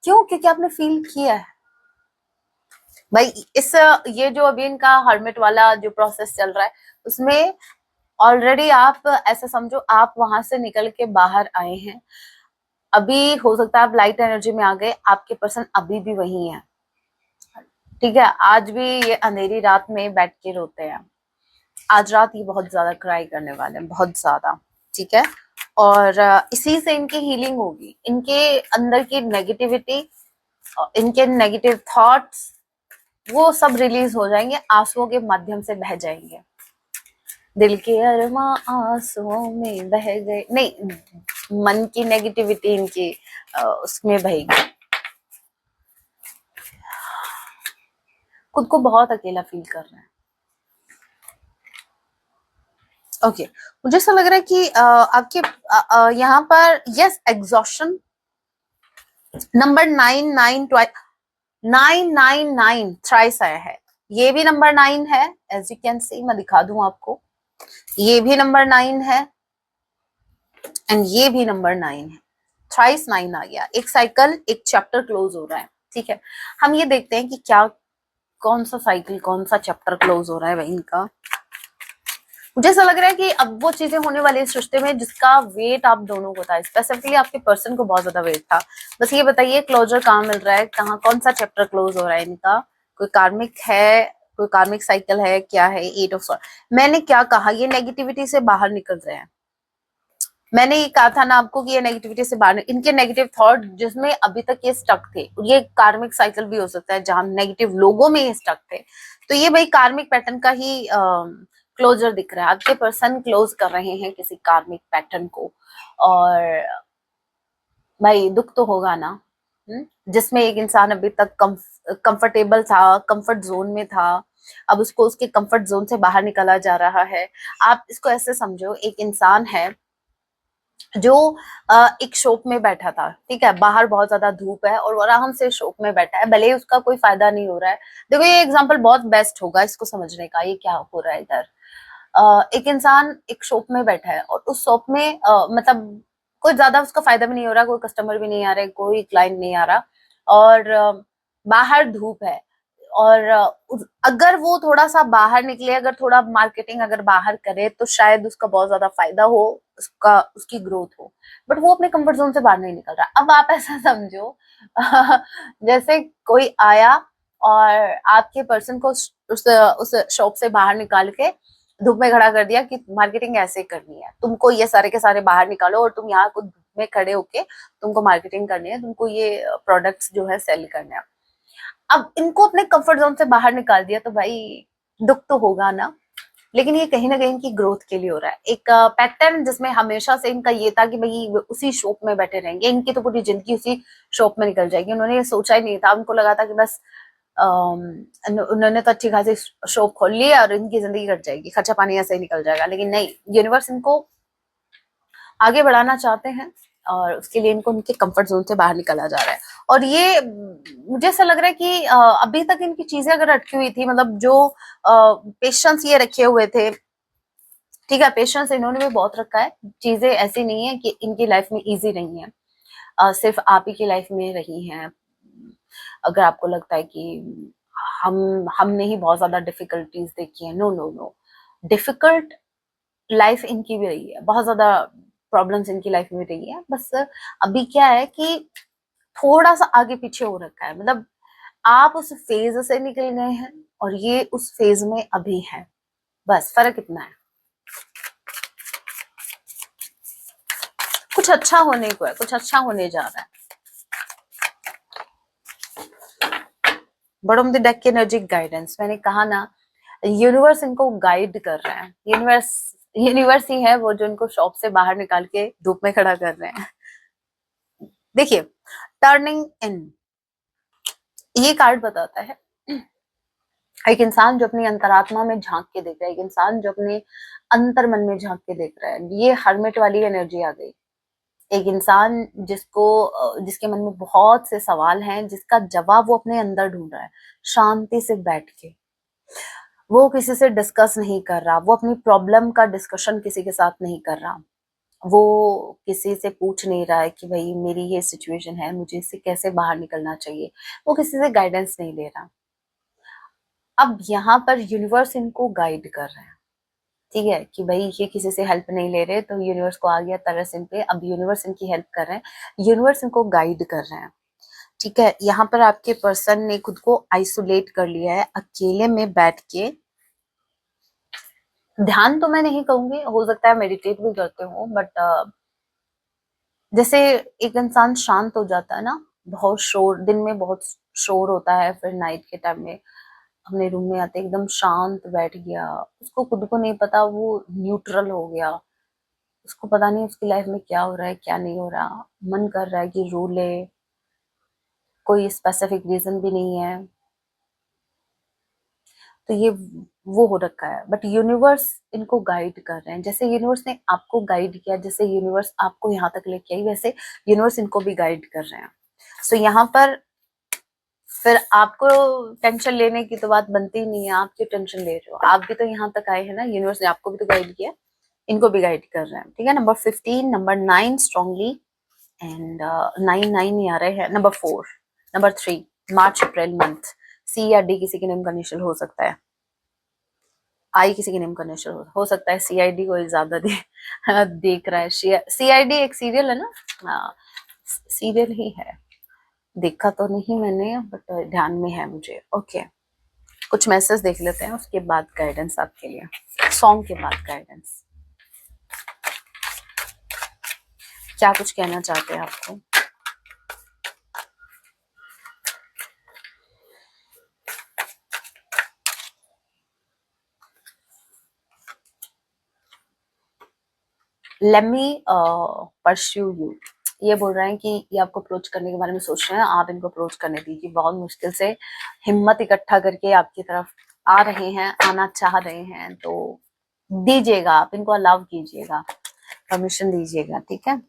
क्यों? क्योंकि आपने फील किया है भाई। इस ये जो अभी इनका हर्मिट वाला जो प्रोसेस चल रहा है, उसमें ऑलरेडी आप ऐसा समझो आप वहां से निकल के बाहर आए हैं। अभी हो सकता है आप लाइट एनर्जी में आ गए, आपके पर्सन अभी भी वही है, ठीक है। आज भी ये अंधेरी रात में बैठ के रोते हैं। आज रात ये बहुत ज्यादा क्राई करने वाले हैं, बहुत ज्यादा, ठीक है। और इसी से इनकी हीलिंग होगी। इनके अंदर की नेगेटिविटी, इनके नेगेटिव थॉट्स, वो सब रिलीज हो जाएंगे, आंसुओं के माध्यम से बह जाएंगे। दिल के अरमा आंसुओं में बह गए, नहीं, मन की नेगेटिविटी इनकी उसमें बहेगी। खुद को बहुत अकेला फील कर रहे हैं। ओके, मुझे ऐसा लग रहा है कि आपके यहाँ पर यस एग्जॉशन नंबर 999 थ्राइस आया है। ये भी नंबर 9 है, एज यू कैन सी, मैं दिखा दूं आपको। ये भी नंबर 9 है एंड ये भी नंबर 9 है। थ्राइस 9 आ गया। एक साइकिल, एक चैप्टर क्लोज हो रहा है, ठीक है। हम ये देखते हैं कि क्या, कौन सा साइकिल, कौन सा चैप्टर क्लोज हो रहा है भाई इनका। मुझे ऐसा लग रहा है कि अब वो चीजें होने वाली इस रिश्ते में जिसका वेट आप दोनों को था, स्पेसिफिकली आपके पर्सन को बहुत ज्यादा वेट था। बस ये बताइए क्लोजर कहाँ मिल रहा है, कहाँ, कौन सा चैप्टर क्लोज हो रहा है इनका? कोई कार्मिक है, कोई कार्मिक साइकिल है, क्या है? 8 ऑफ सॉर्ड। मैंने क्या कहा, ये नेगेटिविटी से बाहर निकल रहे हैं। मैंने ये कहा था ना आपको कि ये नेगेटिविटी से बाहर, इनके नेगेटिव थॉट जिसमें अभी तक ये स्टक थे, ये कार्मिक साइकिल भी हो सकता है जहां नेगेटिव लोगों में ये स्टक थे। तो ये भाई कार्मिक पैटर्न का ही क्लोजर दिख रहा है। आपके पर्सन क्लोज कर रहे हैं किसी कार्मिक पैटर्न को, और भाई दुख तो होगा ना, जिसमें एक इंसान अभी तक कंफर्टेबल था, कंफर्ट जोन में था, अब उसको उसके कंफर्ट जोन से बाहर निकाला जा रहा है। आप इसको ऐसे समझो, एक इंसान है जो एक शॉप में बैठा था, ठीक है, बाहर बहुत ज्यादा धूप है और वो आराम से शॉप में बैठा है, भले ही उसका कोई फायदा नहीं हो रहा है। देखो ये एग्जांपल बहुत बेस्ट होगा इसको समझने का, ये क्या हो रहा है इधर। एक इंसान एक शॉप में बैठा है और उस शॉप में मतलब कोई ज्यादा उसका फायदा भी नहीं हो रहा, कोई कस्टमर भी नहीं आ रहे, कोई क्लाइंट नहीं आ रहा, और बाहर धूप है। और अगर वो थोड़ा सा बाहर निकले, अगर थोड़ा मार्केटिंग अगर बाहर करे तो शायद उसका बहुत ज्यादा फायदा हो, उसका उसकी ग्रोथ हो, बट वो अपने कंफर्ट जोन से बाहर नहीं निकल रहा। अब आप ऐसा समझो जैसे कोई आया और आपके पर्सन को उस शॉप से बाहर निकाल के धूप में खड़ा कर दिया कि मार्केटिंग ऐसे करनी है, तुमको ये सारे के सारे बाहर निकालो और तुम यहाँ को धूप में खड़े होके तुमको मार्केटिंग करनी है, तुमको ये प्रोडक्ट्स जो है सेल करने हैं। अब इनको अपने कंफर्ट जोन से बाहर निकाल दिया तो भाई दुख तो होगा ना, लेकिन ये कहीं ना कहीं इनकी ग्रोथ के लिए हो रहा है। एक पैटर्न जिसमें हमेशा से इनका ये था कि भाई उसी शॉप में बैठे रहेंगे, इनकी तो पूरी जिंदगी उसी शॉप में निकल जाएगी। उन्होंने ये सोचा ही नहीं था, उनको लगा था कि बस उन्होंने तो अच्छी खासी शॉप खोल ली और इनकी जिंदगी कट जाएगी, खर्चा पानी ऐसे ही निकल जाएगा। लेकिन नहीं, यूनिवर्स इनको आगे बढ़ाना चाहते हैं और उसके लिए इनको उनके कंफर्ट जोन से बाहर निकाला जा रहा है। और ये मुझे ऐसा लग रहा है कि अभी तक इनकी चीजें अगर अटकी हुई थी, मतलब जो पेशेंस ये रखे हुए थे, ठीक है, पेशेंस इन्होंने भी बहुत रखा है। चीजें ऐसी नहीं है कि इनकी लाइफ में इजी नहीं है, सिर्फ आप ही की लाइफ में रही हैं। अगर आपको लगता है कि हमने ही बहुत ज्यादा डिफिकल्टीज देखी है, no no no, difficult life इनकी भी रही है, बहुत ज्यादा प्रॉब्लम्स इनकी लाइफ में रही है। बस अभी क्या है कि थोड़ा सा आगे पीछे हो रखा है, मतलब आप उस फेज से निकल गए हैं और ये उस फेज में अभी है, बस फर्क इतना है। कुछ अच्छा होने को है, कुछ अच्छा होने जा रहा है। बॉटम ऑफ द डेक की एनर्जी गाइडेंस, मैंने कहा ना, यूनिवर्स इनको गाइड कर रहा है। यूनिवर्स ही है वो जो इनको शॉप से बाहर निकाल के धूप में खड़ा कर रहे हैं। देखिए, टर्निंग इन, ये कार्ड बताता है एक इंसान जो अपनी अंतरात्मा में झांक के देख रहा है, एक इंसान जो अपने अंतर मन में झांक के देख रहा है। ये हर्मिट वाली एनर्जी आ गई। एक इंसान जिसके मन में बहुत से सवाल हैं, जिसका जवाब वो अपने अंदर ढूंढ रहा है, शांति से बैठ के। वो किसी से डिस्कस नहीं कर रहा, वो अपनी प्रॉब्लम का डिस्कशन किसी के साथ नहीं कर रहा, वो किसी से पूछ नहीं रहा है कि भाई मेरी ये सिचुएशन है, मुझे इससे कैसे बाहर निकलना चाहिए। वो किसी से गाइडेंस नहीं ले रहा। अब यहाँ पर यूनिवर्स इनको गाइड कर रहा है, ठीक है, कि भाई ये किसी से हेल्प नहीं ले रहे, तो यूनिवर्स को आ गया तरस इन पे। अब यूनिवर्स इनकी हेल्प कर रहे हैं, यूनिवर्स इनको गाइड कर रहे हैं, ठीक है। यहाँ पर आपके पर्सन ने खुद को आइसोलेट कर लिया है, अकेले में बैठ के। ध्यान तो मैं नहीं कहूंगी, हो सकता है मेडिटेट भी करते हो, बट जैसे एक इंसान शांत हो जाता है ना, बहुत शोर, दिन में बहुत शोर होता है, फिर नाइट के टाइम में अपने रूम में आते एकदम शांत बैठ गया, उसको खुद को नहीं पता, वो न्यूट्रल हो गया। उसको पता नहीं उसकी लाइफ में क्या हो रहा है, क्या नहीं हो रहा, मन कर रहा है कि रो ले, कोई स्पेसिफिक रीजन भी नहीं है। तो ये वो हो रखा है, बट यूनिवर्स इनको गाइड कर रहे हैं। जैसे यूनिवर्स ने आपको गाइड किया, जैसे यूनिवर्स आपको यहाँ तक लेके आई, वैसे यूनिवर्स इनको भी गाइड कर रहे हैं। सो यहाँ पर फिर आपको टेंशन लेने की तो बात बनती ही नहीं है, आप क्यों टेंशन ले रहे हो? आप भी तो यहाँ तक आए हैं ना, यूनिवर्स ने आपको भी तो गाइड किया, इनको भी गाइड कर रहे हैं, ठीक है। नंबर 15, नंबर 9 स्ट्रांगली, एंड 9 ही आ रहे हैं। नंबर 4, नंबर 3, मार्च अप्रैल मंथ, सी या डी किसी के नेम का इनिशियल हो सकता है, आई किसी के नेम का इनिशियल हो सकता है, सीआईडी कोई ज्यादा देख रहा है। सीआईडी एक सीरियल है ना, हाँ सीरियल ही है, देखा तो नहीं मैंने बट ध्यान में है मुझे। ओके, कुछ मैसेज देख लेते हैं, उसके बाद गाइडेंस आपके लिए, सॉन्ग के बाद गाइडेंस। क्या कुछ कहना चाहते हैं आपको? लेट मी परस्यू यू, ये बोल रहे हैं कि ये आपको अप्रोच करने के बारे में सोच रहे हैं, आप इनको अप्रोच करने दीजिए। बहुत मुश्किल से हिम्मत इकट्ठा करके आपकी तरफ आ रहे हैं, आना चाह रहे हैं, तो दीजिएगा, आप इनको अलाउ कीजिएगा, परमिशन दीजिएगा, ठीक है।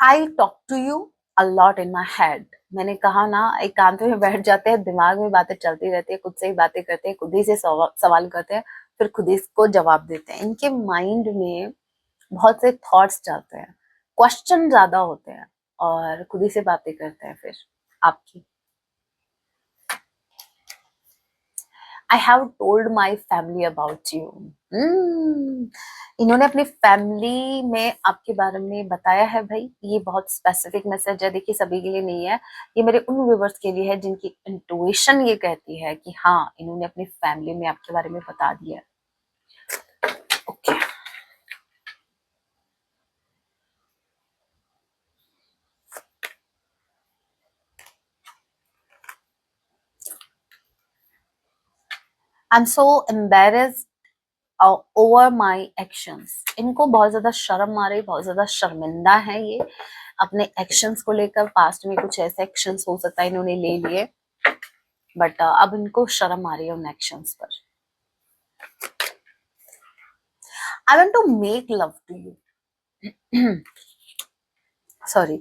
I talk to you a lot in my head, मैंने कहा ना, एक कांत में बैठ जाते हैं, दिमाग में बातें चलती रहती है, खुद से ही बातें करते हैं, खुद ही से सवाल करते हैं, फिर खुद ही को जवाब देते हैं। इनके माइंड में बहुत से थॉट्स चलते हैं, क्वेश्चन ज्यादा होते हैं, और खुद ही से बातें करते हैं फिर आपकी। I have told my family about you, इन्होंने अपनी फैमिली में आपके बारे में बताया है। भाई ये बहुत स्पेसिफिक मैसेज है, देखिए सभी के लिए नहीं है, ये मेरे उन व्यूवर्स के लिए है जिनकी इंट्यूशन ये कहती है कि हाँ, इन्होंने अपनी फैमिली में आपके बारे में बता दिया। Okay, I am so embarrassed over my actions. इनको बहुत ज्यादा शर्म आ रही, बहुत ज्यादा शर्मिंदा है ये अपने एक्शंस को लेकर। पास्ट में कुछ ऐसे एक्शंस हो सकता है इन्होंने ले लिए, बट अब इनको शर्म आ रही है उन एक्शंस पर। I want to make love to you. Sorry,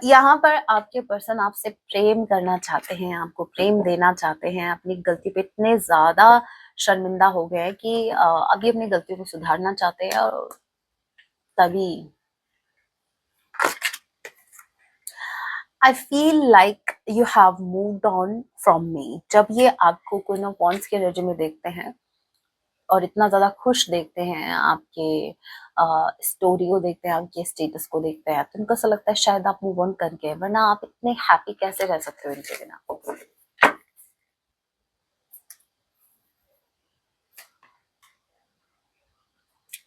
यहाँ पर आपके पर्सन आपसे प्रेम करना चाहते हैं, आपको प्रेम देना चाहते हैं। अपनी गलती पे इतने ज्यादा शर्मिंदा हो गए हैं कि अभी अपनी गलतियों को सुधारना चाहते हैं। और तभी I feel like you have moved on from me. जब ये आपको कोई ना पॉइंट्स के एनर्जी में देखते हैं और इतना ज्यादा खुश देखते हैं, आपके स्टोरी को देखते हैं, आपके स्टेटस को देखते हैं, तो उनको ऐसा लगता है शायद आप मूव ऑन कर गए, वरना आप इतने हैप्पी कैसे रह सकते हो इनके बिना।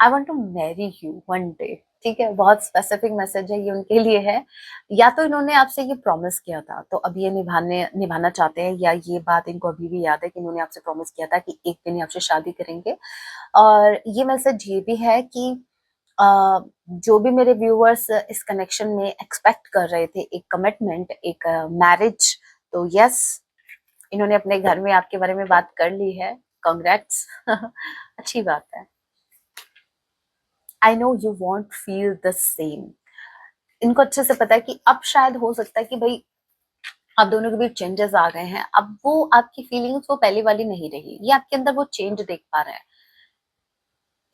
I want to marry you one day. ठीक है, बहुत स्पेसिफिक मैसेज है ये उनके लिए है। या तो इन्होंने आपसे ये प्रॉमिस किया था, तो अब ये निभाना चाहते हैं, या ये बात इनको अभी भी याद है कि इन्होंने आपसे प्रॉमिस किया था कि एक दिन ही आपसे शादी करेंगे। और ये मैसेज ये भी है कि जो भी मेरे व्यूअर्स इस कनेक्शन में एक्सपेक्ट कर रहे थे एक कमिटमेंट, एक मैरिज, तो यस, इन्होंने अपने घर में आपके बारे में बात कर ली है। कांग्रेट्स। अच्छी बात है। I know you want feel the same. इनको अच्छे से पता है कि अब शायद हो सकता है कि भाई आप दोनों के बीच चेंजेस आ गए हैं। अब वो आपकी फीलिंग्स वो पहली वाली नहीं रही, ये आपके अंदर वो चेंज देख पा रहे हैं।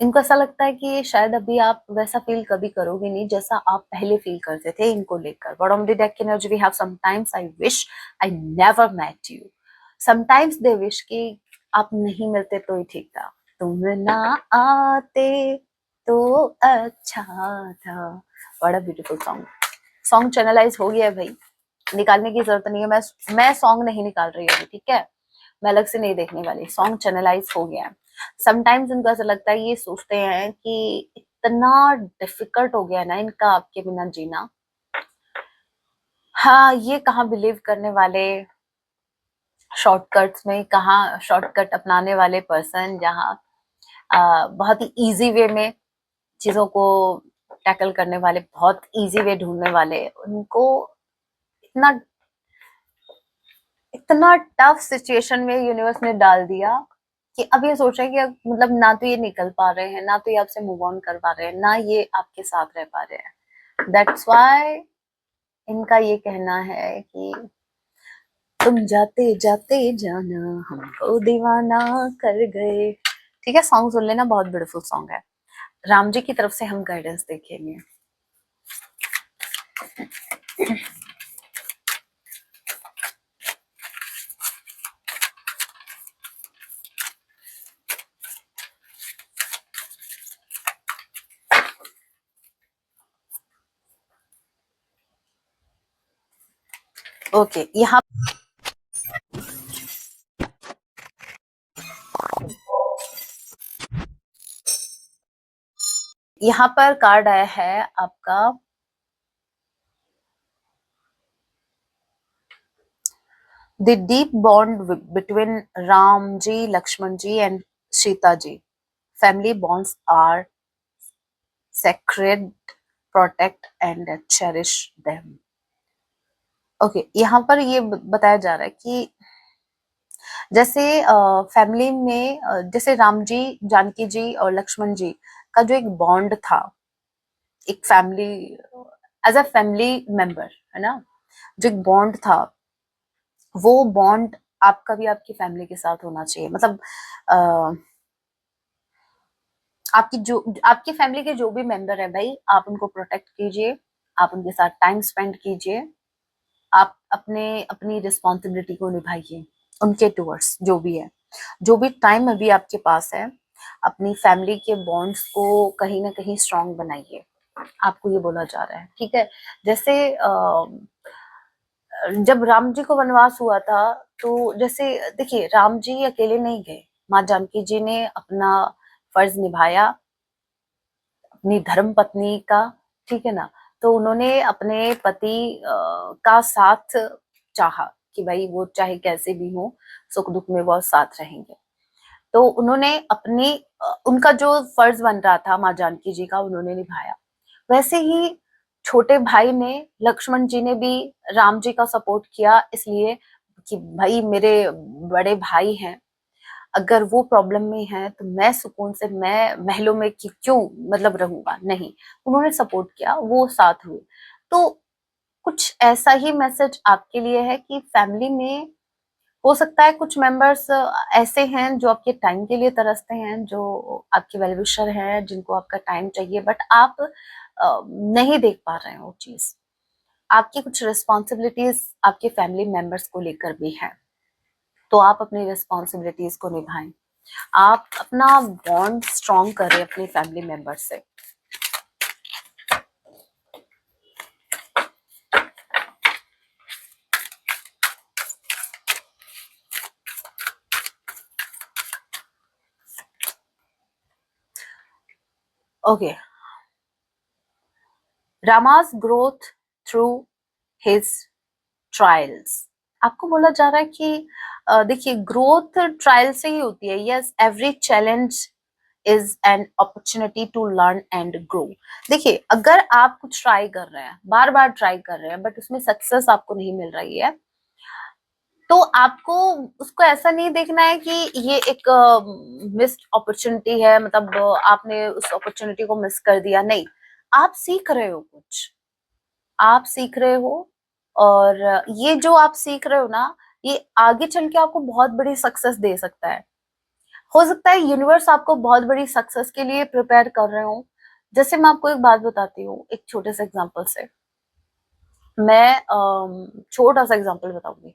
इनको ऐसा लगता है कि शायद अभी आप वैसा फील कभी करोगे नहीं जैसा आप पहले फील करते थे इनको लेकर। बॉटम ऑफ द डेक की energy we have sometimes I wish I never met you. Sometimes they wish कि आप नहीं मिलते तो ही ठीक था, तुम ना आते तो अच्छा था। बड़ा ब्यूटीफुल सॉन्ग। सॉन्ग चैनलाइज हो गया है भाई, निकालने की जरूरत नहीं है। मैं सॉन्ग नहीं निकाल रही हूँ, ठीक है, मैं अलग से नहीं देखने वाली। सॉन्ग चैनलाइज हो गया है। समटाइम्स इनको ऐसा लगता है, ये सोचते हैं कि इतना डिफिकल्ट हो गया ना इनका आपके बिना जीना। हाँ, ये कहाँ बिलीव करने वाले शॉर्टकट्स में, कहाँ शॉर्टकट अपनाने वाले पर्सन, जहाँ बहुत ही इजी वे में चीजों को टैकल करने वाले, बहुत इजी वे ढूंढने वाले, उनको इतना इतना टफ सिचुएशन में यूनिवर्स ने डाल दिया कि अब ये सोच रहे हैं कि अब मतलब ना तो ये निकल पा रहे हैं, ना तो ये आपसे मूव ऑन कर पा रहे हैं, ना ये आपके साथ रह पा रहे हैं। दैट्स व्हाई इनका ये कहना है कि तुम जाते जाते जाना हमको दीवाना कर गए। ठीक है, सॉन्ग सुन लेना, बहुत ब्यूटीफुल सॉन्ग है। राम जी की तरफ से हम गाइडेंस देखेंगे। ओके, यहाँ पर कार्ड आया है आपका the deep bond between Ram ji, Lakshman ji and Sita ji. Family bonds are sacred, protect and cherish them। Okay, यहाँ पर ये बताया जा रहा है कि जैसे फैमिली में जैसे राम जी, जानकी जी और लक्ष्मण जी का जो एक बॉन्ड था, एक family, as a family member, है ना, जो एक बॉन्ड था, वो बॉन्ड आपका भी आपकी फैमिली के साथ होना चाहिए। मतलब आपकी जो आपकी फैमिली के जो भी मेंबर है भाई, आप उनको प्रोटेक्ट कीजिए, आप उनके साथ टाइम स्पेंड कीजिए, आप अपने अपनी रिस्पॉन्सिबिलिटी को निभाइए उनके टूवर्ड्स। जो भी है, जो भी टाइम अभी आपके पास है, अपनी फैमिली के बॉन्ड्स को कहीं ना कहीं स्ट्रांग बनाइए, आपको ये बोला जा रहा है। ठीक है, जैसे जब राम जी को वनवास हुआ था, तो जैसे देखिए, राम जी अकेले नहीं गए, माँ जानकी जी ने अपना फर्ज निभाया अपनी धर्म पत्नी का। ठीक है ना, तो उन्होंने अपने पति का साथ चाहा कि भाई वो चाहे कैसे भी हो, सुख दुख में वो साथ रहेंगे। तो उन्होंने अपनी उनका जो फर्ज बन रहा था माँ जानकी जी का, उन्होंने निभाया। वैसे ही छोटे भाई ने, लक्ष्मण जी ने भी राम जी का सपोर्ट किया, इसलिए कि भाई मेरे बड़े भाई हैं, अगर वो प्रॉब्लम में है तो मैं सुकून से, मैं महलों में क्यों मतलब रहूंगा, नहीं, उन्होंने सपोर्ट किया, वो साथ हुए। तो कुछ ऐसा ही मैसेज आपके लिए है कि फैमिली में हो सकता है कुछ मेंबर्स ऐसे हैं जो आपके टाइम के लिए तरसते हैं, जो आपके वेल विशर हैं, जिनको आपका टाइम चाहिए, बट आप नहीं देख पा रहे हो चीज। आपकी कुछ रिस्पॉन्सिबिलिटीज आपके फैमिली मेंबर्स को लेकर भी है, तो आप अपनी रिस्पॉन्सिबिलिटीज को निभाएं। आप अपना बॉन्ड स्ट्रॉन्ग करें अपने फैमिली मेंबर से। Okay, रामास growth through his trials. आपको बोला जा रहा है कि देखिए, ग्रोथ ट्रायल से ही होती है। Yes, every challenge is an opportunity to learn and grow. देखिए, अगर आप कुछ ट्राई कर रहे हैं, बार बार ट्राई कर रहे हैं, बट उसमें सक्सेस आपको नहीं मिल रही है, तो आपको उसको ऐसा नहीं देखना है कि ये एक मिस्ड अपॉर्चुनिटी है, मतलब आपने उस अपॉर्चुनिटी को मिस कर दिया। नहीं, आप सीख रहे हो कुछ, आप सीख रहे हो, और ये जो आप सीख रहे हो ना, ये आगे चल के आपको बहुत बड़ी सक्सेस दे सकता है। हो सकता है यूनिवर्स आपको बहुत बड़ी सक्सेस के लिए प्रिपेयर कर रहे हो। जैसे मैं आपको एक बात बताती हूँ, एक छोटे से एग्जांपल से। मैं छोटा सा एग्जांपल बताऊंगी।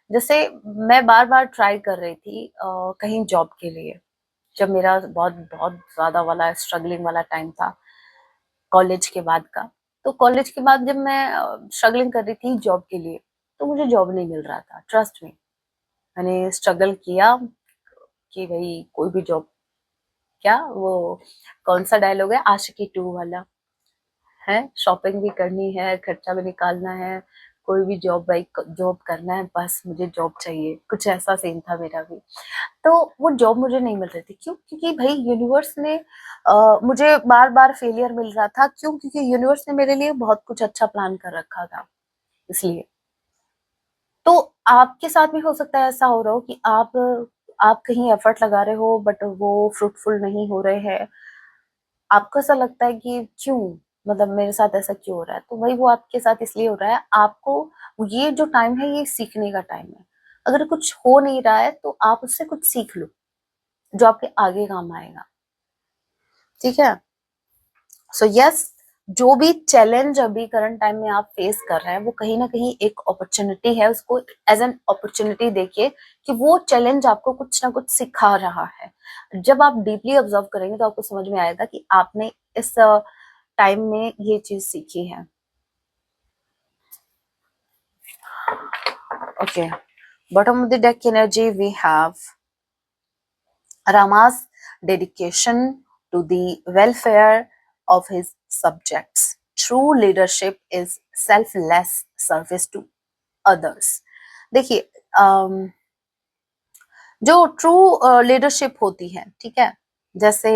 जैसे मैं बार बार ट्राई कर रही थी कहीं जॉब के लिए, जब मेरा बहुत बहुत ज्यादा वाला स्ट्रगलिंग वाला टाइम था, कॉलेज के बाद का। तो कॉलेज के बाद जब मैं स्ट्रगलिंग कर रही थी जॉब के लिए, तो मुझे जॉब नहीं मिल रहा था। ट्रस्ट में, मैंने स्ट्रगल किया कि भाई कोई भी जॉब, क्या वो कौन सा डायलॉग है, आशिकी 2 वाला है, शॉपिंग भी करनी है, खर्चा भी निकालना है, कोई भी जॉब, भाई जॉब करना है, बस मुझे जॉब चाहिए, कुछ ऐसा सीन था मेरा भी। तो वो जॉब मुझे नहीं मिल रही थी। क्यों? क्योंकि भाई यूनिवर्स ने मुझे बार बार फेलियर मिल रहा था। क्यों? क्योंकि यूनिवर्स ने मेरे लिए बहुत कुछ अच्छा प्लान कर रखा था, इसलिए। तो आपके साथ भी हो सकता है ऐसा हो रहा हो कि आप कहीं एफर्ट लगा रहे हो, बट वो फ्रूटफुल नहीं हो रहे हैं। आपको ऐसा लगता है कि क्यों, मतलब मेरे साथ ऐसा क्यों हो रहा है? तो भाई वो आपके साथ इसलिए हो रहा है, आपको ये जो टाइम है, ये सीखने का टाइम है। अगर कुछ हो नहीं रहा है तो आप उससे कुछ सीख लो, जो आपके आगे काम आएगा। ठीक है? सो यस, जो भी चैलेंज अभी करंट टाइम में आप फेस कर रहे हैं, वो कहीं ना कहीं एक अपॉर्चुनिटी है। उसको एज एन अपॉर्चुनिटी देखिए कि वो चैलेंज आपको कुछ ना कुछ सिखा रहा है। जब आप डीपली ऑब्जर्व करेंगे तो आपको समझ में आएगा कि आपने इस टाइम में ये चीज सीखी है। Okay, bottom of the deck energy we have Rama's dedication to the welfare of his subjects. True leadership is selfless service to others. देखिए, जो ट्रू लीडरशिप होती है, ठीक है, जैसे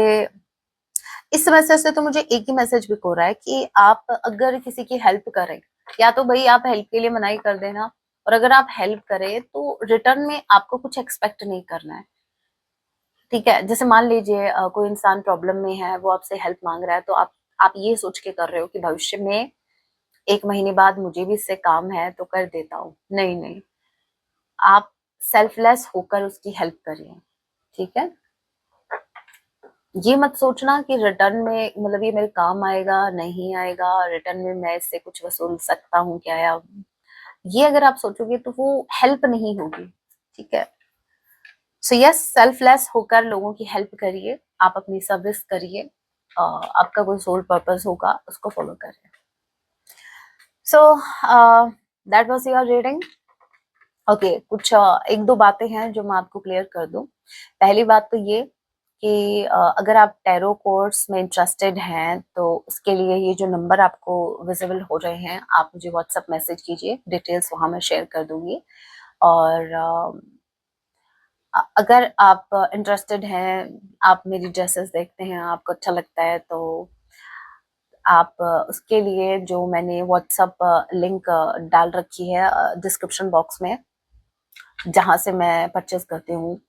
इस मैसेज से तो मुझे एक ही मैसेज भी हो रहा है कि आप अगर किसी की हेल्प करें, या तो भाई आप हेल्प के लिए मनाही कर देना, और अगर आप हेल्प करें तो रिटर्न में आपको कुछ एक्सपेक्ट नहीं करना है। ठीक है? जैसे मान लीजिए कोई इंसान प्रॉब्लम में है, वो आपसे हेल्प मांग रहा है, तो आप ये सोच के कर रहे हो कि भविष्य में 1 महीने बाद मुझे भी इससे काम है तो कर देता हूँ। नहीं, नहीं, आप सेल्फलेस होकर उसकी हेल्प करिए। ठीक है? ये मत सोचना कि रिटर्न में, मतलब ये मेरे काम आएगा, नहीं आएगा, रिटर्न में मैं इससे कुछ वसूल सकता हूँ क्या, या ये अगर आप सोचोगे तो वो हेल्प नहीं होगी। ठीक है? सो यस, सेल्फलेस होकर लोगों की हेल्प करिए, आप अपनी सर्विस करिए, आपका कोई सोल पर्पस होगा, उसको फॉलो करिए। So that was your reading. Okay, कुछ एक दो बातें हैं जो मैं आपको क्लियर कर दूं। पहली बात तो ये कि अगर आप टैरो कोर्स में इंटरेस्टेड हैं, तो उसके लिए ये जो नंबर आपको विजिबल हो रहे हैं, आप मुझे व्हाट्सएप मैसेज कीजिए, डिटेल्स वहां मैं शेयर कर दूंगी। और अगर आप इंटरेस्टेड हैं, आप मेरी ड्रेसेस देखते हैं, आपको अच्छा लगता है, तो आप उसके लिए जो मैंने व्हाट्सएप लिंक डाल रखी है डिस्क्रिप्शन बॉक्स में, जहां से मैं परचेज करती हूँ,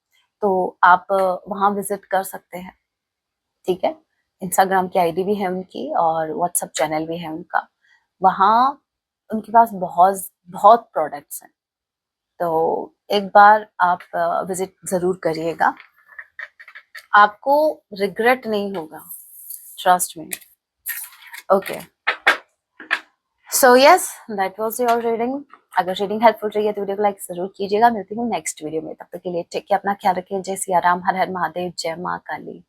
तो आप वहां विजिट कर सकते हैं। ठीक है, इंस्टाग्राम की आईडी भी है उनकी और व्हाट्सएप चैनल भी है उनका। वहां उनके पास बहुत बहुत प्रोडक्ट्स हैं, तो एक बार आप विजिट जरूर करिएगा, आपको रिग्रेट नहीं होगा, trust me. Okay, so yes, that was your reading. अगर रीडिंग हेल्पफुल रही है तो वीडियो को लाइक जरूर कीजिएगा। मिलती हूँ नेक्स्ट वीडियो में, तब तक के लिए टेक केयर, अपना ख्याल रखिए। जय सिया राम, हर हर महादेव, जय माँ काली।